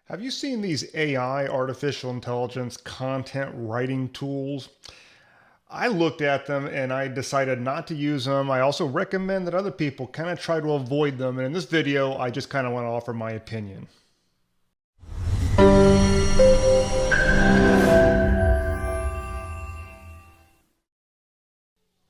Have you seen these AI, artificial intelligence, content writing tools? I looked at them and I decided not to use them. I also recommend that other people kind of try to avoid them. And in this video, I just kind of want to offer my opinion.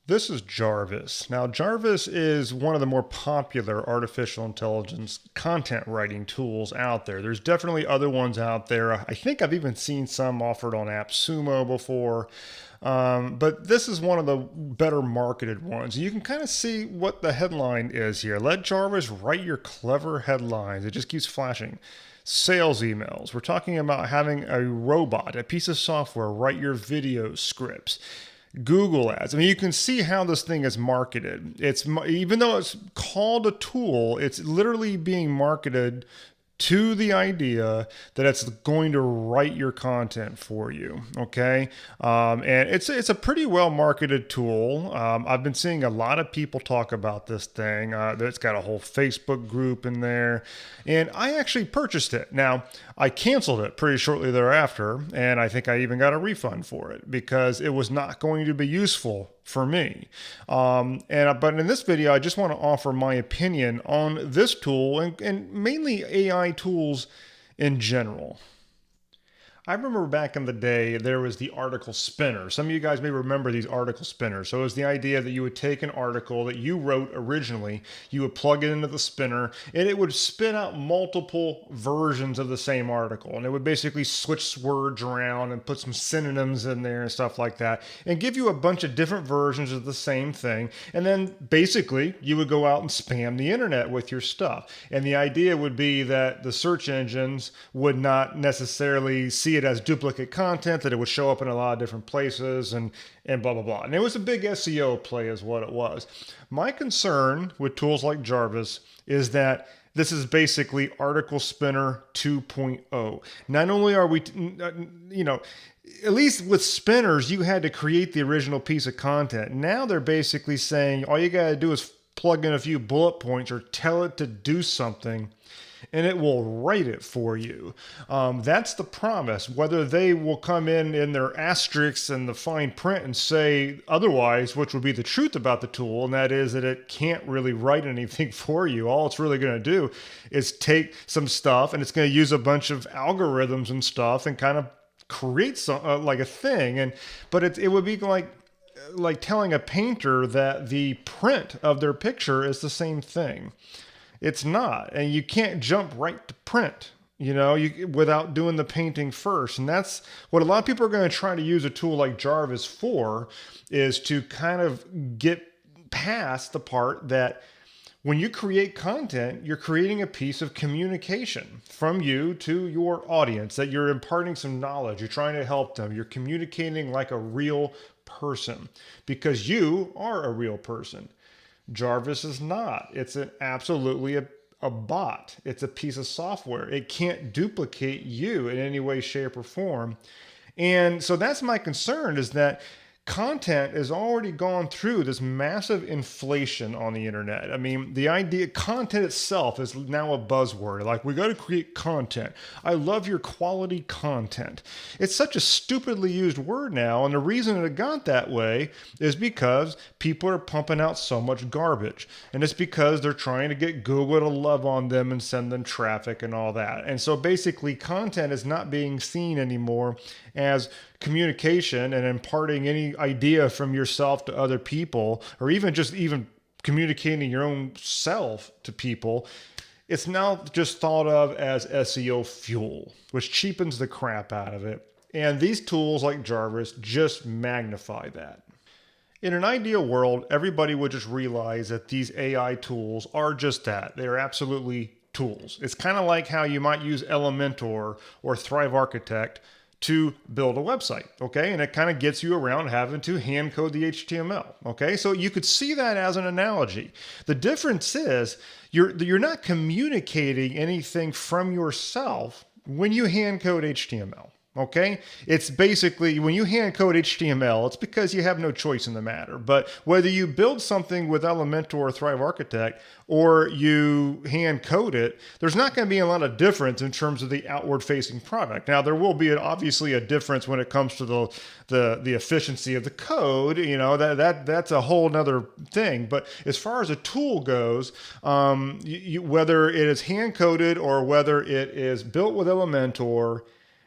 This is Jarvis. Now, Jarvis is one of the more popular artificial intelligence content writing tools out there. There's definitely other ones out there. I think I've even seen some offered on AppSumo before. But this is one of the better marketed ones. You can kind of see what the headline is here. Let Jarvis write your clever headlines. It just keeps flashing. Sales emails. We're talking about having a robot, a piece of software, write your video scripts. Google ads. I mean, you can see how this thing is marketed. Even though it's called a tool, it's literally being marketed to the idea that it's going to write your content for you. Okay. And it's a pretty well marketed tool. I've been seeing a lot of people talk about this thing. It's got a whole Facebook group in there, and I actually purchased it. Now, I canceled it pretty shortly thereafter, and I think I even got a refund for it because it was not going to be useful for me. But in this video, I just want to offer my opinion on this tool and mainly AI tools in general. I remember back in the day, there was the article spinner. Some of you guys may remember these article spinners. So it was the idea that you would take an article that you wrote originally, you would plug it into the spinner, and it would spit out multiple versions of the same article. And it would basically switch words around and put some synonyms in there and stuff like that, and give you a bunch of different versions of the same thing. And then basically, you would go out and spam the internet with your stuff. And the idea would be that the search engines would not necessarily see it as duplicate content, that it would show up in a lot of different places and blah, blah, blah. And it was a big SEO play is what it was. My concern with tools like Jarvis is that this is basically Article Spinner 2.0. Not only are we, at least with spinners, you had to create the original piece of content. Now they're basically saying all you got to do is plug in a few bullet points or tell it to do something, and it will write it for you. That's the promise. Whether they will come in their asterisks and the fine print and say otherwise, which would be the truth about the tool, and that is that it can't really write anything for you. All it's really going to do is take some stuff, and it's going to use a bunch of algorithms and stuff and kind of create some like a thing. But it would be like telling a painter that the print of their picture is the same thing. It's not, and you can't jump right to print, without doing the painting first. And that's what a lot of people are going to try to use a tool like Jarvis for, is to kind of get past the part that when you create content, you're creating a piece of communication from you to your audience, that you're imparting some knowledge, you're trying to help them, you're communicating like a real person because you are a real person. Jarvis is not. It's absolutely a bot. It's a piece of software. It can't duplicate you in any way, shape, or form. And so that's my concern, is that content has already gone through this massive inflation on the internet. I mean, the idea, content itself is now a buzzword. Like, we got to create content. I love your quality content. It's such a stupidly used word now. And the reason it got that way is because people are pumping out so much garbage. And it's because they're trying to get Google to love on them and send them traffic and all that. And so basically, content is not being seen anymore as communication and imparting any idea from yourself to other people, or even communicating your own self to people. It's now just thought of as SEO fuel, which cheapens the crap out of it. And these tools like Jarvis just magnify that. In an ideal world, everybody would just realize that these AI tools are just that. They are absolutely tools. It's kind of like how you might use Elementor or Thrive Architect to build a website, okay? And it kind of gets you around having to hand code the HTML, okay? So you could see that as an analogy. The difference is you're not communicating anything from yourself when you hand code HTML, Okay, it's basically when you hand code HTML, it's because you have no choice in the matter. But whether you build something with Elementor or Thrive Architect or you hand code it, there's not going to be a lot of difference in terms of the outward facing product. Now, there will be obviously a difference when it comes to the efficiency of the code. You know, that's a whole nother thing. But as far as a tool goes, whether it is hand coded or whether it is built with Elementor,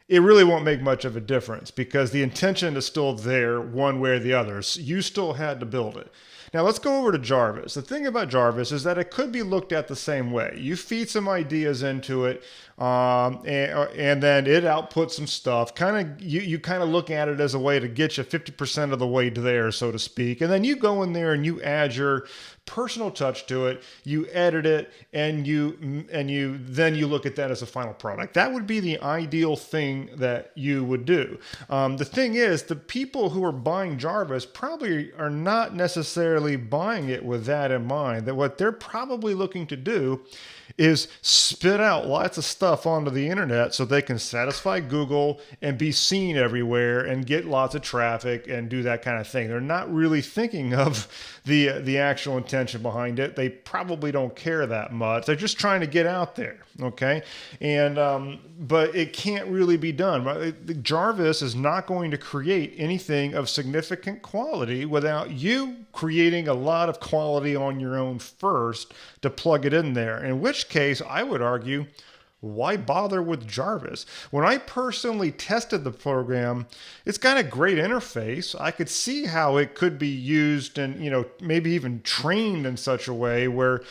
it really won't make much of a difference because the intention is still there one way or the other. So you still had to build it. Now let's go over to Jarvis. The thing about Jarvis is that it could be looked at the same way. You feed some ideas into it, and then it outputs some stuff. You kind of look at it as a way to get you 50% of the way there, so to speak. And then you go in there and you add your personal touch to it. You edit it, and then you look at that as a final product. That would be the ideal thing that you would do. The thing is, the people who are buying Jarvis probably are not necessarily buying it with that in mind. That what they're probably looking to do is spit out lots of stuff onto the internet so they can satisfy Google and be seen everywhere and get lots of traffic and do that kind of thing. They're not really thinking of the actual intention behind it. They probably don't care that much. They're just trying to get out there, okay? And but it can't really be done. Jarvis is not going to create anything of significant quality without you creating a lot of quality on your own first to plug it in there, in which case I would argue, why bother with Jarvis? When I personally tested the program, it's got a great interface. I could see how it could be used and, maybe even trained in such a way where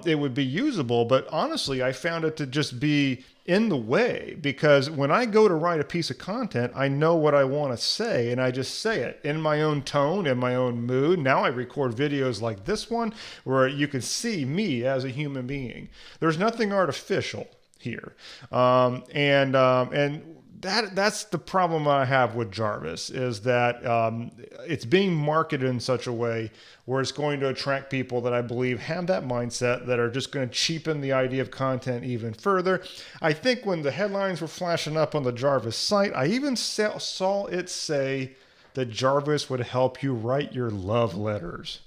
it would be usable. But honestly, I found it to just be in the way, because when I go to write a piece of content, I know what I want to say and I just say it in my own tone, in my own mood. Now I record videos like this one where you can see me as a human being. There's nothing artificial here. And that's the problem I have with Jarvis, is that it's being marketed in such a way where it's going to attract people that I believe have that mindset, that are just going to cheapen the idea of content even further. I think when the headlines were flashing up on the Jarvis site, I even saw it say that Jarvis would help you write your love letters.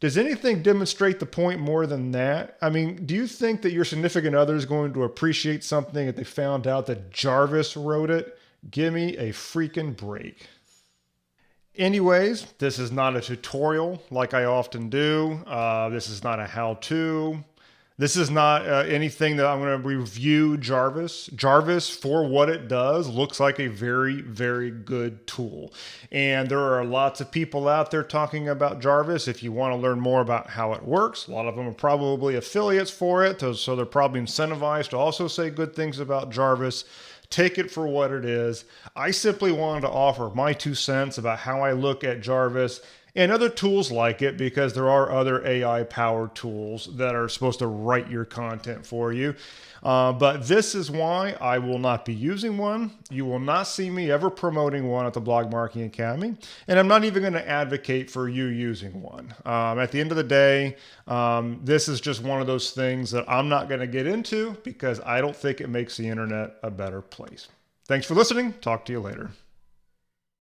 Does anything demonstrate the point more than that? I mean, do you think that your significant other is going to appreciate something if they found out that Jarvis wrote it? Give me a freaking break. Anyways, this is not a tutorial like I often do. This is not a how-to. This is not anything that I'm going to review Jarvis. Jarvis, for what it does, looks like a very, very good tool. And there are lots of people out there talking about Jarvis. If you want to learn more about how it works, a lot of them are probably affiliates for it, so they're probably incentivized to also say good things about Jarvis. Take it for what it is. I simply wanted to offer my 2 cents about how I look at Jarvis and other tools like it, because there are other AI-powered tools that are supposed to write your content for you. But this is why I will not be using one. You will not see me ever promoting one at the Blog Marketing Academy. And I'm not even going to advocate for you using one. At the end of the day, this is just one of those things that I'm not going to get into because I don't think it makes the internet a better place. Thanks for listening. Talk to you later.